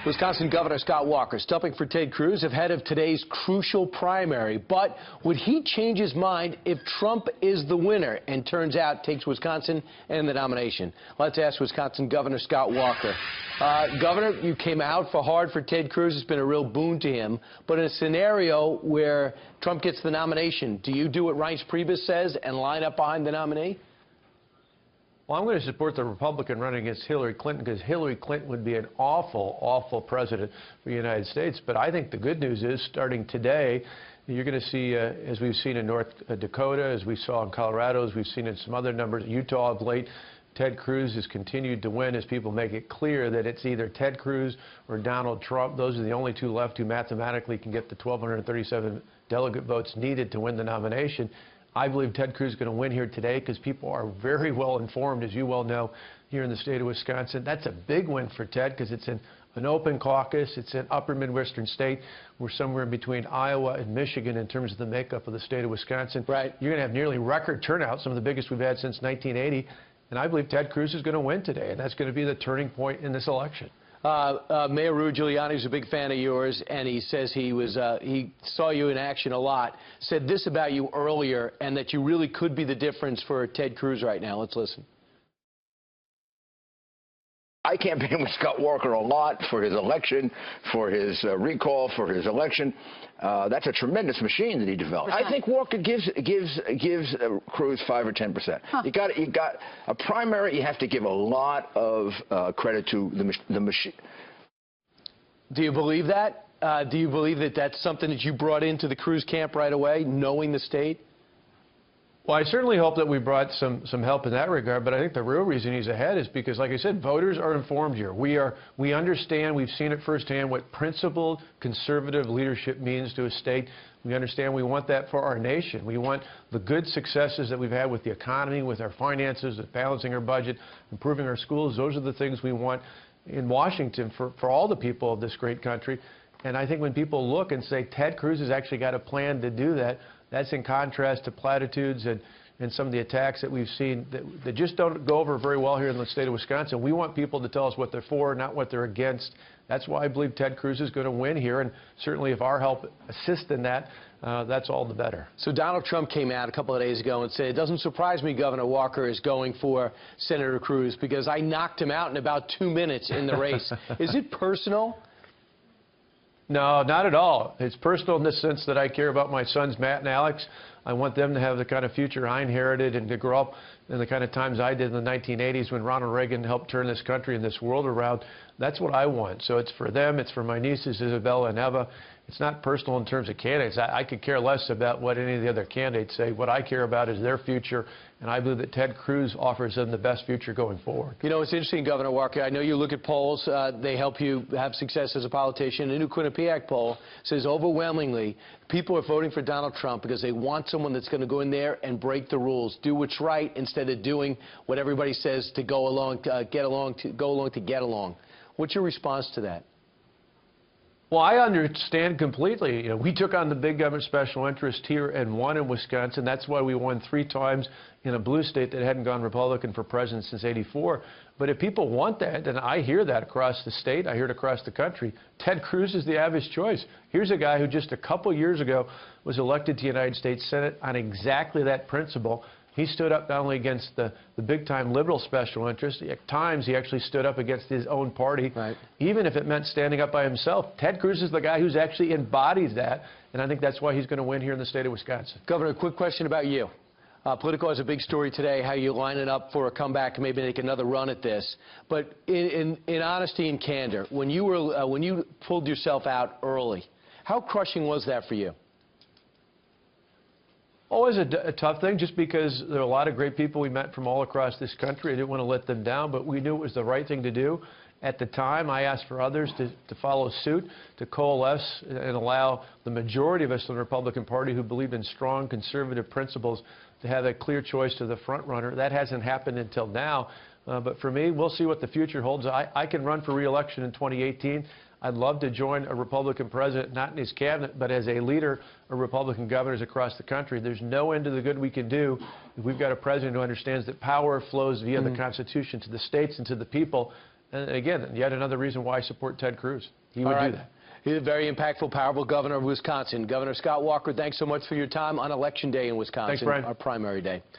Wisconsin Governor Scott Walker stumping for Ted Cruz ahead of today's crucial primary. But would he change his mind if Trump is the winner and turns out takes Wisconsin and the nomination? Let's ask Wisconsin Governor Scott Walker. Governor, you came out hard for Ted Cruz. It's been a real boon to him. But in a scenario where Trump gets the nomination, do you do what Reince Priebus says and line up behind the nominee? Well, I'm going to support the Republican running against Hillary Clinton because Hillary Clinton would be an awful, awful president for the United States. But I think the good news is, starting today, you're going to see, as we've seen in North Dakota, as we saw in Colorado, as we've seen in some other numbers, Utah of late, Ted Cruz has continued to win as people make it clear that it's either Ted Cruz or Donald Trump. Those are the only two left who mathematically can get the 1,237 delegate votes needed to win the nomination. I believe Ted Cruz is going to win here today because people are very well informed, as you well know, here in the state of Wisconsin. That's a big win for Ted because it's in an open caucus. It's an upper Midwestern state. We're somewhere in between Iowa and Michigan in terms of the makeup of the state of Wisconsin. Right. You're going to have nearly record turnout, some of the biggest we've had since 1980. And I believe Ted Cruz is going to win today, and that's going to be the turning point in this election. Mayor Rudy Giuliani is a big fan of yours, and he says he saw you in action a lot, said this about you earlier, and that you really could be the difference for Ted Cruz right now. Let's listen. I campaigned with Scott Walker a lot for his election, for his recall, for his election. That's a tremendous machine that he developed. I think Walker gives Cruz 5 or 10%. Huh. You got a primary. You have to give a lot of credit to the machine. Do you believe that? Do you believe that that's something that you brought into the Cruz camp right away, knowing the state? Well, I certainly hope that we brought some help in that regard, but I think the real reason he's ahead is because, like I said, voters are informed here. We understand, we've seen it firsthand, what principled conservative leadership means to a state. We understand we want that for our nation. We want the good successes that we've had with the economy, with our finances, with balancing our budget, improving our schools. Those are the things we want in Washington for all the people of this great country. And I think when people look and say Ted Cruz has actually got a plan to do that, that's in contrast to platitudes and some of the attacks that we've seen that just don't go over very well here in the state of Wisconsin. We want people to tell us what they're for, not what they're against. That's why I believe Ted Cruz is going to win here, and certainly if our help assists in that, that's all the better. So Donald Trump came out a couple of days ago and said, it doesn't surprise me Governor Walker is going for Senator Cruz because I knocked him out in about 2 minutes in the race. Is it personal? No, not at all. It's personal in the sense that I care about my sons, Matt and Alex. I want them to have the kind of future I inherited and to grow up in the kind of times I did in the 1980s when Ronald Reagan helped turn this country and this world around. That's what I want. So it's for them. It's for my nieces, Isabella and Eva. It's not personal in terms of candidates. I could care less about what any of the other candidates say. What I care about is their future, and I believe that Ted Cruz offers them the best future going forward. You know, it's interesting, Governor Walker. I know you look at polls. They help you have success as a politician. A new Quinnipiac poll says overwhelmingly people are voting for Donald Trump because they want someone that's going to go in there and break the rules, do what's right instead of doing what everybody says to go along, to get along. What's your response to that? Well, I understand completely. You know, we took on the big government special interest here and won in Wisconsin. That's why we won 3 times in a blue state that hadn't gone Republican for president since '84. But if people want that, and I hear that across the state, I hear it across the country, Ted Cruz is the obvious choice. Here's a guy who just a couple years ago was elected to the United States Senate on exactly that principle. He stood up not only against the big-time liberal special interest, at times he actually stood up against his own party, right. Even if it meant standing up by himself. Ted Cruz is the guy who's actually embodies that, and I think that's why he's going to win here in the state of Wisconsin. Governor, a quick question about you. Politico has a big story today, how you line it up for a comeback and maybe make another run at this. But in honesty and candor, when you pulled yourself out early, how crushing was that for you? Always a tough thing, just because there are a lot of great people we met from all across this country. I didn't want to let them down, but we knew it was the right thing to do. At the time, I asked for others to follow suit, to coalesce and allow the majority of us in the Republican Party who believe in strong conservative principles to have a clear choice to the front runner. That hasn't happened until now. But for me, we'll see what the future holds. I can run for re-election in 2018. I'd love to join a Republican president, not in his cabinet, but as a leader of Republican governors across the country. There's no end to the good we can do if we've got a president who understands that power flows via the Constitution to the states and to the people. And again, yet another reason why I support Ted Cruz. He would do that. He's a very impactful, powerful governor of Wisconsin. Governor Scott Walker, thanks so much for your time on Election Day in Wisconsin, Thanks, Brian. our primary day.